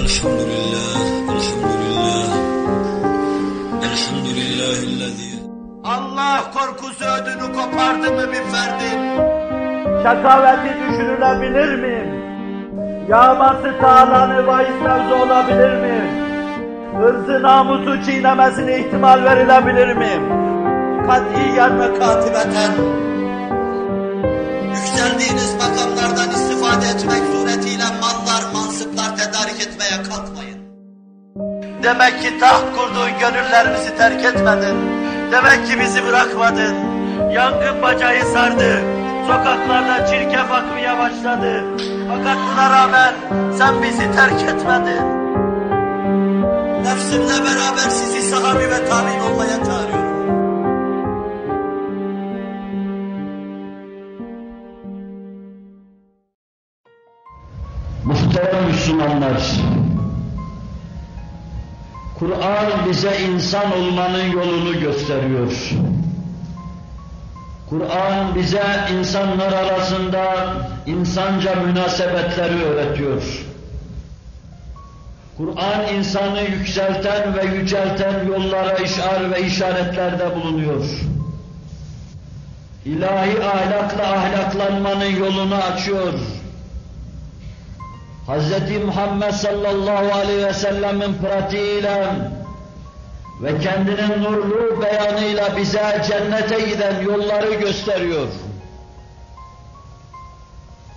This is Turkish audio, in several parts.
Elhamdülillah, elhamdülillah, elhamdülillahillezî. Allah korkusu ödünü kopardı mı bir ferdin? Şakaveti düşünülebilir mi? Yağması tağlanı bahis mevzu olabilir mi? Hırzı namusu çiğnemesine ihtimal verilebilir mi? Katiyen ve katibeten Yükseldiğiniz makamlardan istifade etmek suretiyle mallar, mansıplar tedarik etmeye kalkmayın. Demek ki taht kurduğun gönüllerimizi terk etmedin. Demek ki bizi bırakmadın. Yangın bacağı sardı. Sokaklarda çirkef akmaya başladı. Fakat buna rağmen sen bizi terk etmedin. Nefsimle beraber sizi sahabi ve tabi'in olmaya çağırıyorum. Muhterem Müslümanlar, Kur'an bize insan olmanın yolunu gösteriyor. Kur'an bize insanlar arasında insanca münasebetleri öğretiyor. Kur'an insanı yükselten ve yücelten yollara işar ve işaretlerde bulunuyor. İlahi ahlakla ahlaklanmanın yolunu açıyor. Hz. Muhammed sallallahu aleyhi ve sellemin pratiğiyle ve kendinin nurlu beyanıyla bize cennete giden yolları gösteriyor.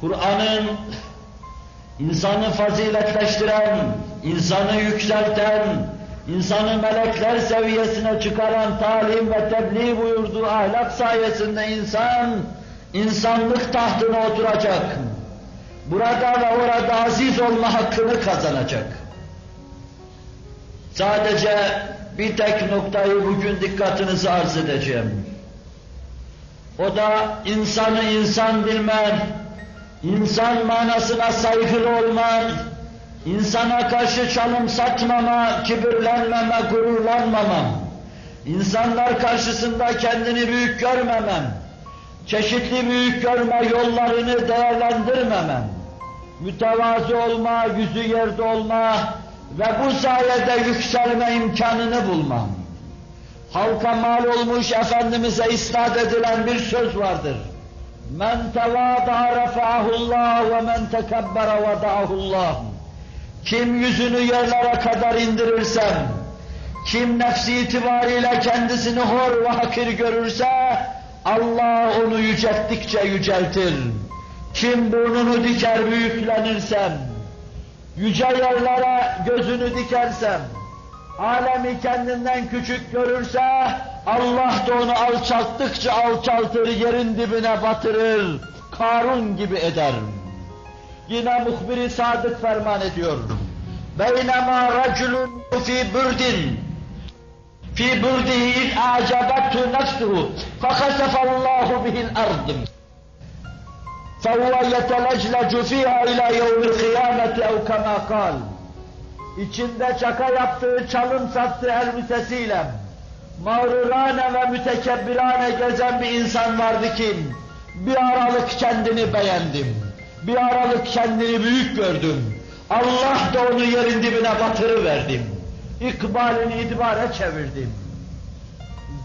Kur'an'ın insanı faziletleştiren, insanı yükselten, insanı melekler seviyesine çıkaran talim ve tebliğ buyurduğu ahlak sayesinde insan, insanlık tahtına oturacak. Burada ve orada aziz olma hakkını kazanacak. Sadece bir tek noktayı bugün dikkatinizi arz edeceğim. O da insanı insan bilmen, insan manasına saygılı olman, insana karşı çalım satmama, kibirlenmeme, gururlanmama, insanlar karşısında kendini büyük görmemem, çeşitli büyük görme yollarını değerlendirmemem, mütevazı olma, yüzü yerde olma ve bu sayede yükselme imkanını bulmam. Halka mal olmuş Efendimiz'e isnat edilen bir söz vardır. Men tevâdâ refâhullâh ve men tekebbere vedâhullâh. Kim yüzünü yerlere kadar indirirsem, kim nefsi itibariyle kendisini hor ve hakir görürse, Allah onu yücelttikçe yüceltir. Kim burnunu diker büyüklenirsem, yüce yerlere gözünü dikersem, alemi kendinden küçük görürse, Allah da onu alçalttıkça alçaltır, yerin dibine batırır, Karun gibi eder. Yine muhbir-i sadık ferman ediyor. Beynema raculun fi burdin, fi burdihi a'cabethu nefsuhu, fekasefallahu bihil ardım. فَهُوَ يَتَلَجْلَجُ فِيهَا اِلَى يَوْمِ الْقِيَامَةِ اَوْ كَمَا قَالٍ. İçinde çaka yaptığı çalım sattığı elbisesiyle mağrurane ve mütekebbirane gezen bir insan vardı ki bir aralık kendini beğendim, bir aralık kendini büyük gördüm. Allah da onu yerin dibine batırıverdim. İkbalini idbare çevirdim.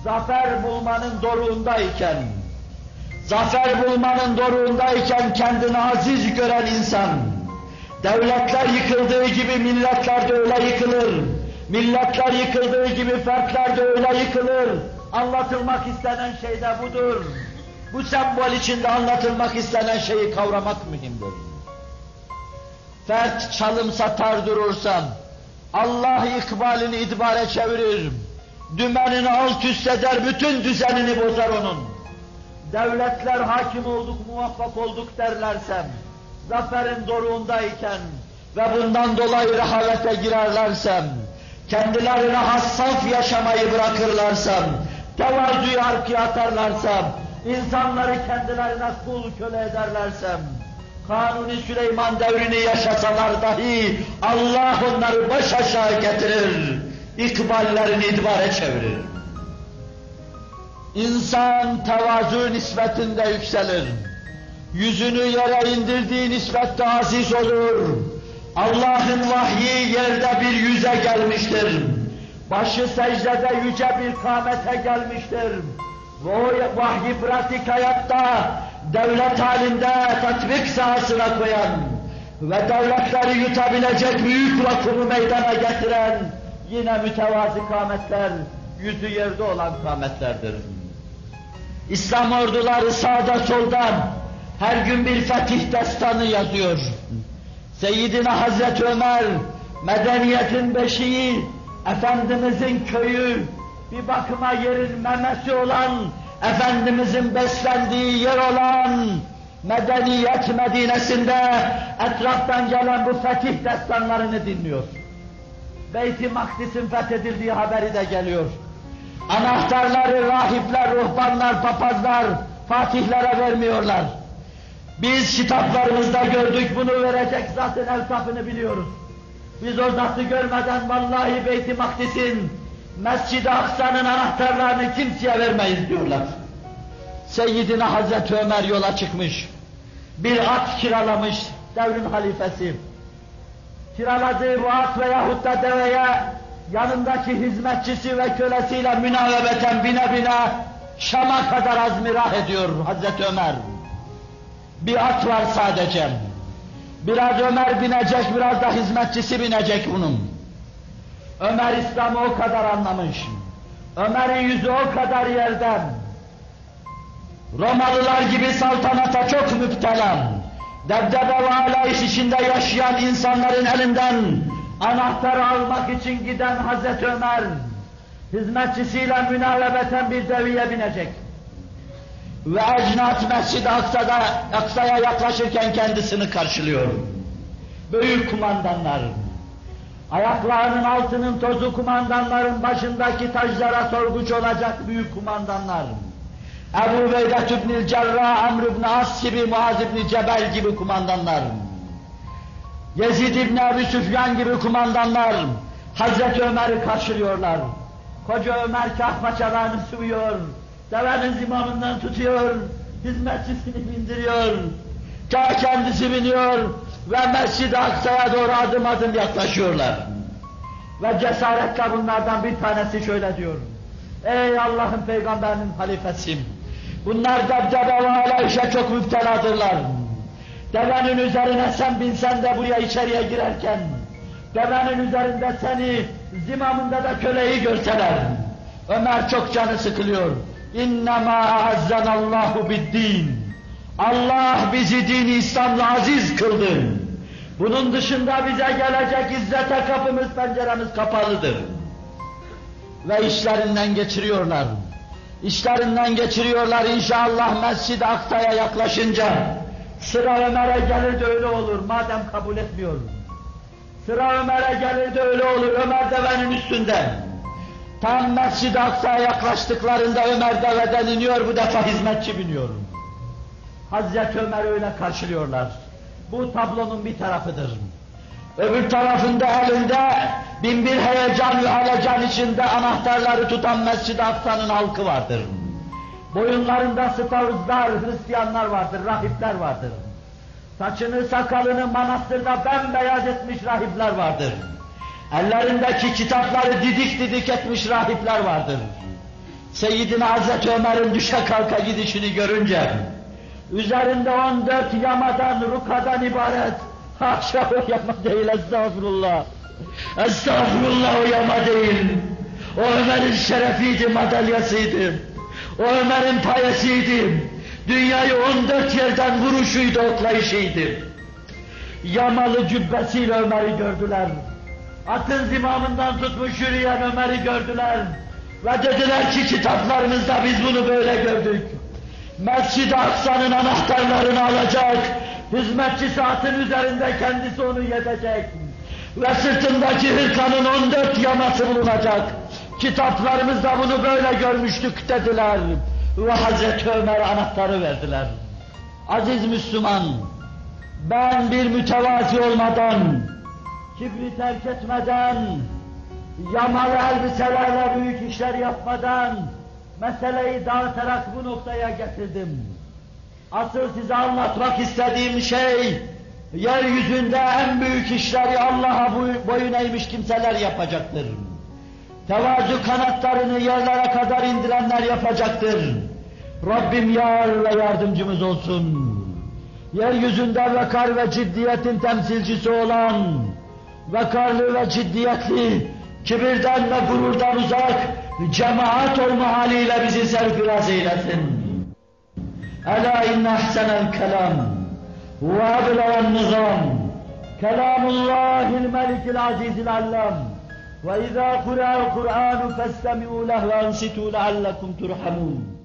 Zafer bulmanın doruğundayken, kendini aziz gören insan, devletler yıkıldığı gibi milletler de öyle yıkılır. Milletler yıkıldığı gibi fertler de öyle yıkılır. Anlatılmak istenen şey de budur. Bu sembol içinde anlatılmak istenen şeyi kavramak mühimdir. Fert çalım satar durursa, Allah ikbalini idbare çevirir. Dümenini alt üst eder, bütün düzenini bozar onun. Devletler hakim olduk, muvaffak olduk derlersem, zaferin doruğundayken ve bundan dolayı rehavete girerlersem, kendilerine hassas yaşamayı bırakırlarsam, tevazuyu arkaya atarlarsam, insanları kendilerine kul köle ederlersem, Kanuni Süleyman devrini yaşasalar dahi Allah onları baş aşağı getirir, ikballerini idbare çevirir. İnsan tevazu nispetinde yükselir. Yüzünü yere indirdiği nispette aziz olur. Allah'ın vahyi yerde bir yüze gelmiştir. Başı secdede yüce bir kâmete gelmiştir. Ve o vahyi pratik hayatta devlet halinde tatbik sahasına koyan ve devletleri yutabilecek büyük vakumu meydana getiren yine mütevazi kâmetler, yüzü yerde olan kâmetlerdir. İslam orduları sağda soldan her gün bir fetih destanı yazıyor. Seyyidina Hazreti Ömer, medeniyetin beşiği, Efendimizin köyü, bir bakıma yerin memesi olan, Efendimizin beslendiği yer olan medeniyet Medine'sinde etraftan gelen bu fetih destanlarını dinliyor. Beyt-i Makdis'in fethedildiği haberi de geliyor. Anahtarları rahipler, ruhbanlar, papazlar fatihlere vermiyorlar. Biz kitaplarımızda gördük, bunu verecek zatın evsafını biliyoruz. Biz o zatı görmeden vallahi Beyt-i Makdis'in, Mescid-i Aksa'nın anahtarlarını kimseye vermeyiz diyorlar. Seyyidina Hazreti Ömer yola çıkmış. Bir at kiralamış devrin halifesi. Kiraladığı bu at veyahut da deveye yanındaki hizmetçisi ve kölesiyle münavebeten bine bine Şam'a kadar azmirah ediyor Hazreti Ömer. Bir at var sadece. Biraz Ömer binecek, biraz da hizmetçisi binecek bunun. Ömer İslam'ı o kadar anlamış. Ömer'in yüzü o kadar yerden. Romalılar gibi saltanata çok müptela. Debdebe ve alayış içinde yaşayan insanların elinden anahtarı almak için giden Hazreti Ömer, hizmetçisiyle münavebeten bir deviye binecek. Ve ecnat Mescid-i Aksa'ya yaklaşırken kendisini karşılıyor. Büyük kumandanlar, ayaklarının altının tozu kumandanların başındaki taclara sorguç olacak büyük kumandanlar, Ebu Ubeyde İbn-i Cerrah, Amr ibn As gibi, Muaz ibn Cebel gibi kumandanlar, Yezid ibn Ebi Süfyan gibi kumandanlar Hazreti Ömer'i karşılıyorlar. Koca Ömer kah paçalarını sıvıyor, devenin zimamından tutuyor, hizmetçisini bindiriyor, kah kendisi biniyor ve Mescid-i Aksa'ya doğru adım adım yaklaşıyorlar. Ve cesaretle bunlardan bir tanesi şöyle diyor: ey Allah'ın peygamberinin halifesi, bunlar debdebe ve alayişe çok müpteladırlar. Devenin üzerine sen binsen de buraya içeriye girerken, devenin üzerinde seni, zimamında da köleyi görseler, Ömer çok canı sıkılıyor. İnnemâ a'azzanallâhu biddîn. Allah bizi din-i İslam'la aziz kıldı. Bunun dışında bize gelecek izzete kapımız, penceremiz kapalıdır. Ve işlerinden geçiriyorlar. İşlerinden geçiriyorlar inşallah Mescid-i Aksa'ya yaklaşınca. Sıra Ömer'e gelir de öyle olur, madem kabul etmiyor. Sıra Ömer'e gelir de öyle olur, Ömer devenin üstünde. Tam Mescid-i Aksa'ya yaklaştıklarında Ömer deveden iniyor, bu defa hizmetçi biniyor. Hazreti Ömer öyle karşılıyorlar. Bu tablonun bir tarafıdır. Öbür tarafında elinde binbir heyecan ve halecan içinde anahtarları tutan Mescid-i Aksa'nın halkı vardır. Boyunlarında stavuzlar, Hristiyanlar vardır, rahipler vardır. Saçını, sakalını manastırda bembeyaz etmiş rahipler vardır. Ellerindeki kitapları didik didik etmiş rahipler vardır. Seyyidina Hazreti Ömer'in düşe kalka gidişini görünce, üzerinde 14 yamadan, rukadan ibaret, haşa o yama değil, estağfurullah. Estağfurullah, o yama değil. O Ömer'in şerefiydi, madalyasıydı. O Ömer'in payesiydi. Dünyayı 14 yerden vuruşuydu, oklayışıydı. Yamalı cübbesiyle Ömer'i gördüler. Atın zimamından tutmuş yürüyen Ömer'i gördüler. Ve dediler ki kitaplarımızda biz bunu böyle gördük. Mescid-i Aksa'nın anahtarlarını alacak, hizmetçisi atın üzerinde kendisi onu yedecek. Ve sırtındaki hırkanın 14 yaması bulunacak. Kitaplarımızda bunu böyle görmüştük dediler. Ve Hazreti Ömer anahtarı verdiler. Aziz Müslüman, ben bir mütevazi olmadan, kibri terk etmeden, yamalı elbiselerle büyük işler yapmadan, meseleyi dağıtarak bu noktaya getirdim. Asıl size anlatmak istediğim şey, yeryüzünde en büyük işleri Allah'a boyun eğmiş kimseler yapacaktır. Tevazu kanatlarını yerlere kadar indirenler yapacaktır. Rabbim yar ve yardımcımız olsun. Yeryüzünde vekar ve ciddiyetin temsilcisi olan, vekarlı ve ciddiyetli, kibirden ve gururdan uzak, cemaat olma haliyle bizi serfiraz eylesin. Ela inne ahsenel kelam ve ebleven nizam kelamullahil melikil azizil allam ve izâ kurâ'l Kur'ânu festemi'û leh ve ansitu leallekum turhamun.